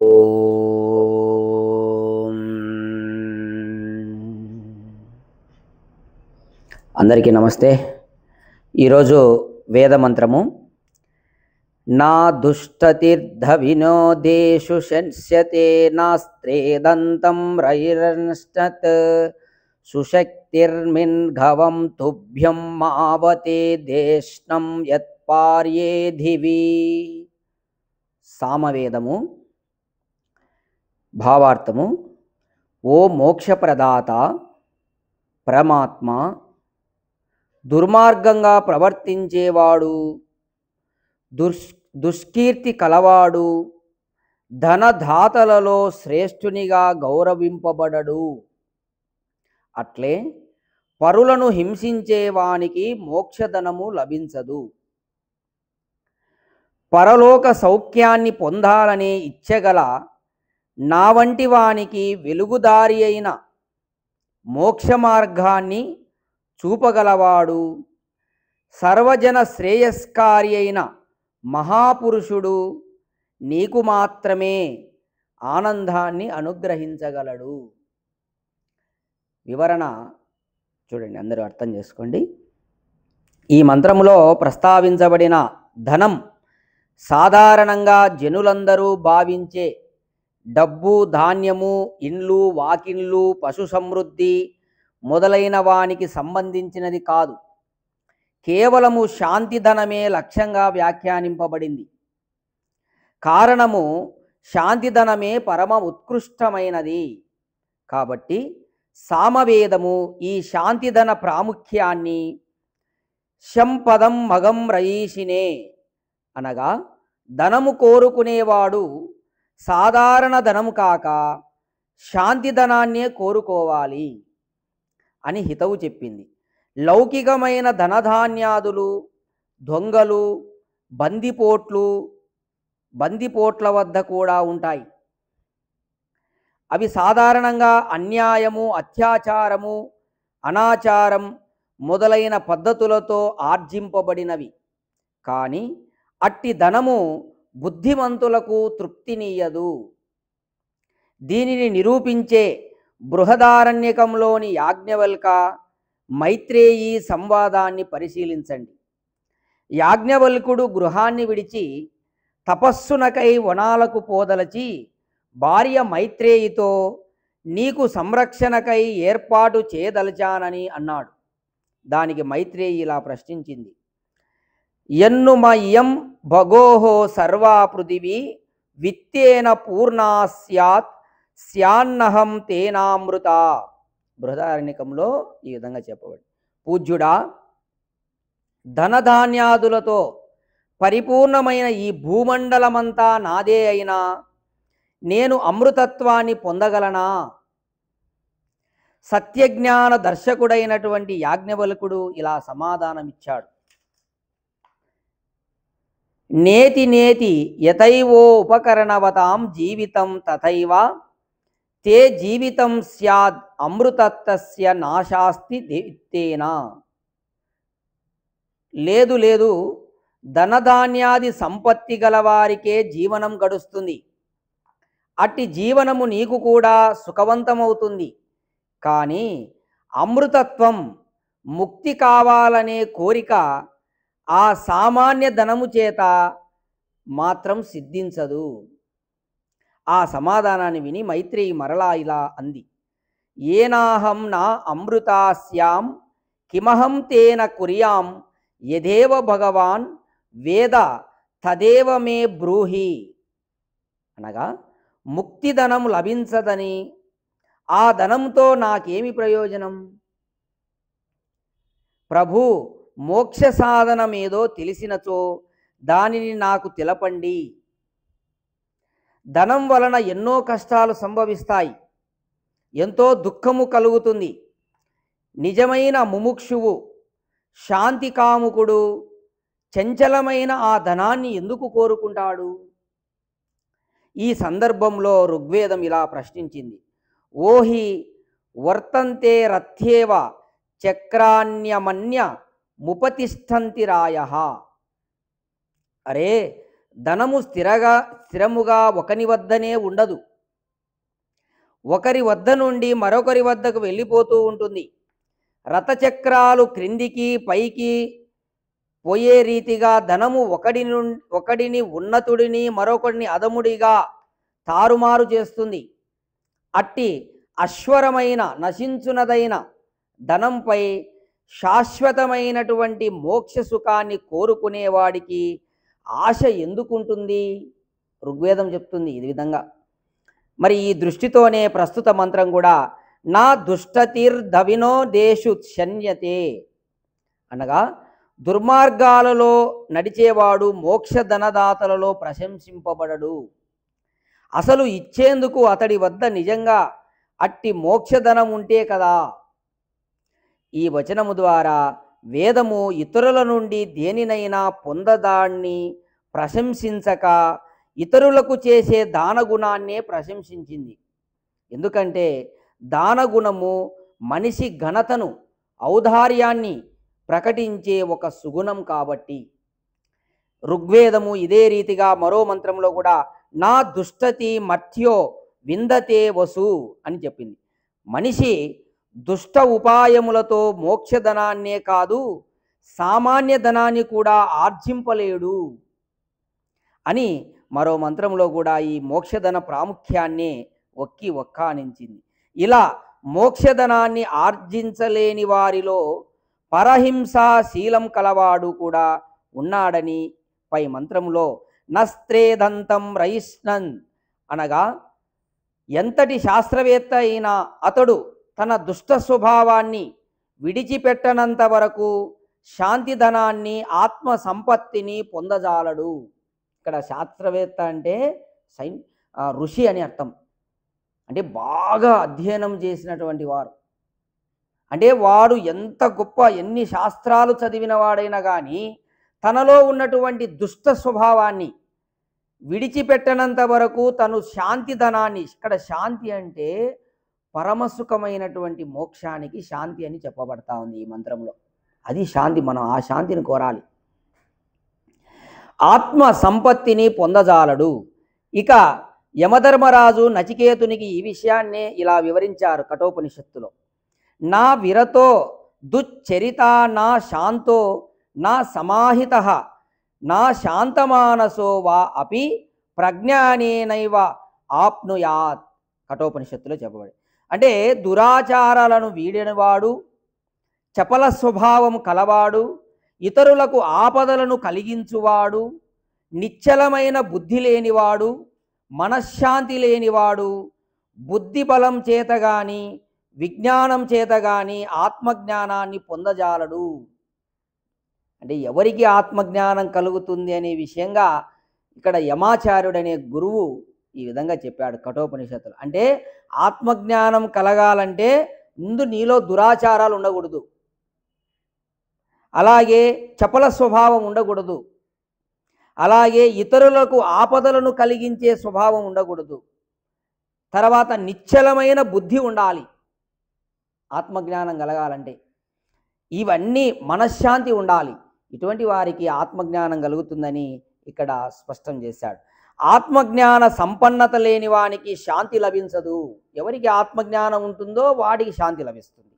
ఓం అందరికీ నమస్తే. ఈరోజు వేద మంత్రము నా దుష్టతీర్థ వినోదేషు శంస్యతే నాస్త్రేదంతం రైరన్ష్టత్ సుశక్తిర్మిన్ ఘవం తుభ్యం మావతే దేష్ణం యత్పార్యే ధివి. సామవేదము. భావార్థము: ఓ మోక్షప్రదాత పరమాత్మ, దుర్మార్గంగా ప్రవర్తించేవాడు, దుష్కీర్తి కలవాడు, ధనదాతలలో శ్రేష్ఠునిగా గౌరవింపబడడు. అట్లే పరులను హింసించేవానికి మోక్షధనము లభించదు. పరలోక సౌఖ్యాన్ని పొందాలనే ఇచ్చగల నా వంటి వానికి వెలుగుదారి అయిన మోక్ష మార్గాన్ని చూపగలవాడు, సర్వజన శ్రేయస్కారి అయిన మహాపురుషుడు నీకు మాత్రమే ఆనందాన్ని అనుగ్రహించగలడు. వివరణ చూడండి, అందరూ అర్థం చేసుకోండి. ఈ మంత్రములో ప్రస్తావించబడిన ధనం సాధారణంగా జనులందరూ భావించే డబ్బు, ధాన్యము, ఇండ్లు, వాకిన్లు, పశు సమృద్ధి మొదలైన వానికి సంబంధించినది కాదు. కేవలము శాంతిధనమే లక్ష్యంగా వ్యాఖ్యానింపబడింది. కారణము, శాంతిధనమే పరమ ఉత్కృష్టమైనది. కాబట్టి సామవేదము ఈ శాంతిధన ప్రాముఖ్యాన్ని శంపదం మగం రయీషినే అనగా ధనము కోరుకునేవాడు సాధారణ ధనము కాక శాంతిధనాన్నే కోరుకోవాలి అని హితవు చెప్పింది. లౌకికమైన ధనధాన్యాదులు దొంగలు, బందిపోట్ల వద్ద కూడా ఉంటాయి. అవి సాధారణంగా అన్యాయము, అత్యాచారము, అనాచారం మొదలైన పద్ధతులతో ఆర్జింపబడినవి. కానీ అట్టి ధనము బుద్ధిమంతులకు తృప్తినియ్యదు. దీనిని నిరూపించే బృహదారణ్యకంలోని యాజ్ఞవల్క మైత్రేయి సంవాదాన్ని పరిశీలించండి. యాజ్ఞవల్కుడు గృహాన్ని విడిచి తపస్సునకై వనాలకు పోదలచి భార్య మైత్రేయితో నీకు సంరక్షణకై ఏర్పాటు చేయదలచానని అన్నాడు. దానికి మైత్రేయి ఇలా ప్రశ్నించింది: యన్ను మయ్యం భగోహో సర్వా పృథివీ విత్తేన పూర్ణా స్యాత్ స్యాన్నహం తేనామృత. బృహదారణ్యకంలో ఈ విధంగా చెప్పబడి, పూజ్యుడా, ధనధాన్యాదులతో పరిపూర్ణమైన ఈ భూమండలమంతా నాదే అయినా నేను అమృతత్వాన్ని పొందగలనా? సత్యజ్ఞాన దర్శకుడైనటువంటి యాజ్ఞవల్కుడు ఇలా సమాధానమిచ్చాడు: నేతి నేతి యతైవో ఉపకరణవతాం జీవితం తథైవ తే జీవితం స్యాద్ అమృతత్వస్య నాశాస్తి దేత్తేనా. లేదు లేదు, ధనధాన్యాది సంపత్తి గలవారికే జీవనం గడుస్తుంది. అట్టి జీవనము నీకు కూడా సుఖవంతమవుతుంది. కానీ అమృతత్వం, ముక్తి కావాలనే కోరిక ఆ సామాన్య ధనము చేత మాత్రం సిద్ధించదు. ఆ సమాధానాన్ని విని మైత్రేయి మరలా ఇలా అంది: ఏనాహం నా అమృతాస్యాం కిమహం తేన కుర్యాం యదేవ భగవాన్ వేద తదేవ మే బ్రూహి. అనగా, ముక్తిధనం లభించదని, ఆ ధనంతో నాకేమి ప్రయోజనం? ప్రభు, మోక్ష సాధనమేదో తెలిసినచో దానిని నాకు తెలపండి. ధనం వలన ఎన్నో కష్టాలు సంభవిస్తాయి, ఎంతో దుఃఖము కలుగుతుంది. నిజమైన ముముక్షువు, శాంతి కాముకుడు చంచలమైన ఆ ధనాన్ని ఎందుకు కోరుకుంటాడు? ఈ సందర్భంలో ఋగ్వేదం ఇలా ప్రశ్నించింది: ఓహి వర్తంతే రథ్యేవ చక్రాన్యమన్య ముపతిష్టంతి రాయః. అరే, ధనము స్థిరముగా ఒకని వద్దనే ఉండదు. ఒకరి వద్ద నుండి మరొకరి వద్దకు వెళ్ళిపోతూ ఉంటుంది. రథచక్రాలు క్రిందికి పైకి పోయే రీతిగా ధనము ఒకడిని ఉన్నతుడిని మరొకడిని అధముడిగా తారుమారు చేస్తుంది. అట్టి అశ్వరమైన నశించునదైన ధనంపై శాశ్వతమైనటువంటి మోక్ష సుఖాన్ని కోరుకునేవాడికి ఆశ ఎందుకుంటుంది? ఋగ్వేదం చెప్తుంది ఈ విధంగా. మరి ఈ దృష్టితోనే ప్రస్తుత మంత్రం కూడా నా దుష్టతిర్ధవినో దేశు శన్యతే అనగా దుర్మార్గాలలో నడిచేవాడు మోక్ష ధనదాతలలో ప్రశంసింపబడడు. అసలు ఇచ్చేందుకు అతడి వద్ద నిజంగా అట్టి మోక్షధనం ఉంటే కదా. ఈ వచనము ద్వారా వేదము ఇతరుల నుండి దేనినైనా పొందదాన్ని ప్రశంసించక ఇతరులకు చేసే దానగుణాన్నే ప్రశంసించింది. ఎందుకంటే దానగుణము మనిషి ఘనతను ఔదార్యాన్ని ప్రకటించే ఒక సుగుణం కాబట్టి. ఋగ్వేదము ఇదే రీతిగా మరో మంత్రంలో కూడా నా దుష్టతి మర్త్యో విందతే వసు అని చెప్పింది. మనిషి దుష్ట ఉపాయములతో మోక్షధనాన్నే కాదు సామాన్య ధనాన్ని కూడా ఆర్జింపలేడు అని మరో మంత్రంలో కూడా ఈ మోక్షధన ప్రాముఖ్యాన్ని ఒక్కానించింది. ఇలా మోక్షధనాన్ని ఆర్జించలేని వారిలో పరహింసా శీలం కలవాడు కూడా ఉన్నాడని పై మంత్రంలో నస్త్రేదంతం రయిష్ణన్ అనగా ఎంతటి శాస్త్రవేత్త అయినా అతడు తన దుష్ట స్వభావాన్ని విడిచిపెట్టనంత వరకు శాంతిధనాన్ని ఆత్మ సంపత్తిని పొందజాలడు. ఇక్కడ శాస్త్రవేత్త అంటే ఋషి అని అర్థం. అంటే బాగా అధ్యయనం చేసినటువంటి వారు. అంటే వాడు ఎంత గొప్ప ఎన్ని శాస్త్రాలు చదివిన వాడైనా కానీ తనలో ఉన్నటువంటి దుష్ట స్వభావాన్ని విడిచిపెట్టనంత వరకు తను శాంతిధనాన్ని, ఇక్కడ శాంతి అంటే పరమసుఖమైనటువంటి మోక్షానికి శాంతి అని చెప్పబడతా ఉంది ఈ మంత్రంలో. అది శాంతి. మనం ఆ శాంతిని కోరాలి. ఆత్మ సంపత్తిని పొందజాలడు. ఇక యమధర్మరాజు నచికేతునికి ఈ విషయాన్నే ఇలా వివరించారు కఠోపనిషత్తులో. నా విరతో దుశ్చరిత నా శాంతో నా సమాహిత నా శాంతమానసో వా అపి ప్రజ్ఞానేనైవ ఆప్నుయాత్ కఠోపనిషత్తులో చెప్పబడి. అంటే దురాచారాలను వీడినవాడు, చపల స్వభావం కలవాడు, ఇతరులకు ఆపదలను కలిగించువాడు, నిశ్చలమైన బుద్ధి లేనివాడు, మనశ్శాంతి లేనివాడు, బుద్ధి బలం చేత గాని విజ్ఞానం చేత గాని ఆత్మజ్ఞానాన్ని పొందజాలడు. అంటే ఎవరికి ఆత్మజ్ఞానం కలుగుతుంది అనే విషయంగా ఇక్కడ యమాచార్యుడనే గురువు ఈ విధంగా చెప్పాడు కఠోపనిషత్తులు. అంటే ఆత్మజ్ఞానం కలగాలంటే ముందు నీలో దురాచారాలు ఉండకూడదు, అలాగే చపల స్వభావం ఉండకూడదు, అలాగే ఇతరులకు ఆపదలను కలిగించే స్వభావం ఉండకూడదు, తర్వాత నిశ్చలమైన బుద్ధి ఉండాలి ఆత్మజ్ఞానం కలగాలంటే. ఇవన్నీ మనశ్శాంతి ఉండాలి. ఇటువంటి వారికి ఆత్మజ్ఞానం కలుగుతుందని ఇక్కడ స్పష్టం చేశాడు. ఆత్మజ్ఞాన సంపన్నత లేని వానికి శాంతి లభించదు. ఎవరికి ఆత్మజ్ఞానం ఉంటుందో వాడికి శాంతి లభిస్తుంది.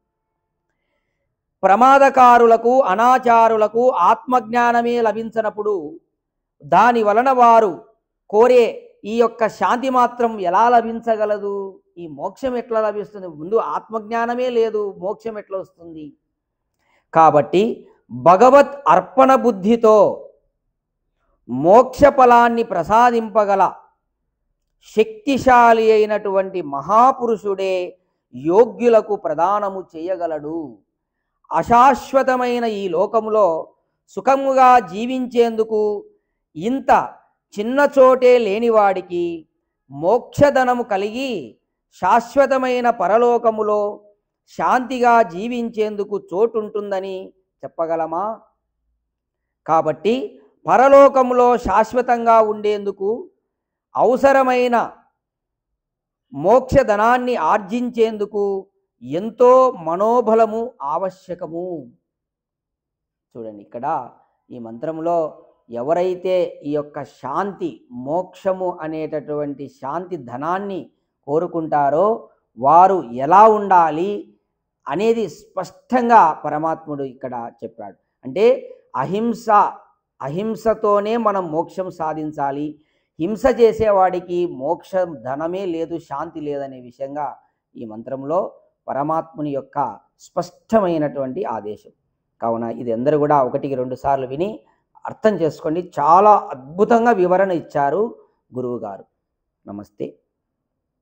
ప్రమాదకారులకు అనాచారులకు ఆత్మజ్ఞానమే లభించినప్పుడు దాని వలన వారు కోరే ఈ యొక్క శాంతి మాత్రం ఎలా లభించగలదు? ఈ మోక్షం ఎట్లా లభిస్తుంది? ముందు ఆత్మజ్ఞానమే లేదు, మోక్షం ఎట్లా వస్తుంది? కాబట్టి భగవత్ అర్పణ బుద్ధితో మోక్ష ఫలాన్ని ప్రసాదింపగల శక్తిశాలి అయినటువంటి మహాపురుషుడే యోగ్యులకు ప్రదానము చేయగలడు. అశాశ్వతమైన ఈ లోకములో సుఖముగా జీవించేందుకు ఇంత చిన్న చోటే లేనివాడికి మోక్షధనము కలిగి శాశ్వతమైన పరలోకములో శాంతిగా జీవించేందుకు చోటుంటుందని చెప్పగలమా? కాబట్టి పరలోకములో శాశ్వతంగా ఉండేందుకు అవసరమైన మోక్షధనాన్ని ఆర్జించేందుకు ఎంతో మనోబలము ఆవశ్యకము. చూడండి, ఇక్కడ ఈ మంత్రంలో ఎవరైతే ఈ యొక్క శాంతి, మోక్షము అనేటటువంటి శాంతి ధనాన్ని కోరుకుంటారో వారు ఎలా ఉండాలి అనేది స్పష్టంగా పరమాత్ముడు ఇక్కడ చెప్పాడు. అంటే అహింసతోనే మనం మోక్షం సాధించాలి, హింస చేసేవాడికి మోక్షం ధనమే లేదు, శాంతి లేదనే విషయంగా ఈ మంత్రంలో పరమాత్ముని యొక్క స్పష్టమైనటువంటి ఆదేశం. కావున ఇది అందరూ కూడా 1-2 సార్లు విని అర్థం చేసుకోండి. చాలా అద్భుతంగా వివరణ ఇచ్చారు గురువుగారు. నమస్తే.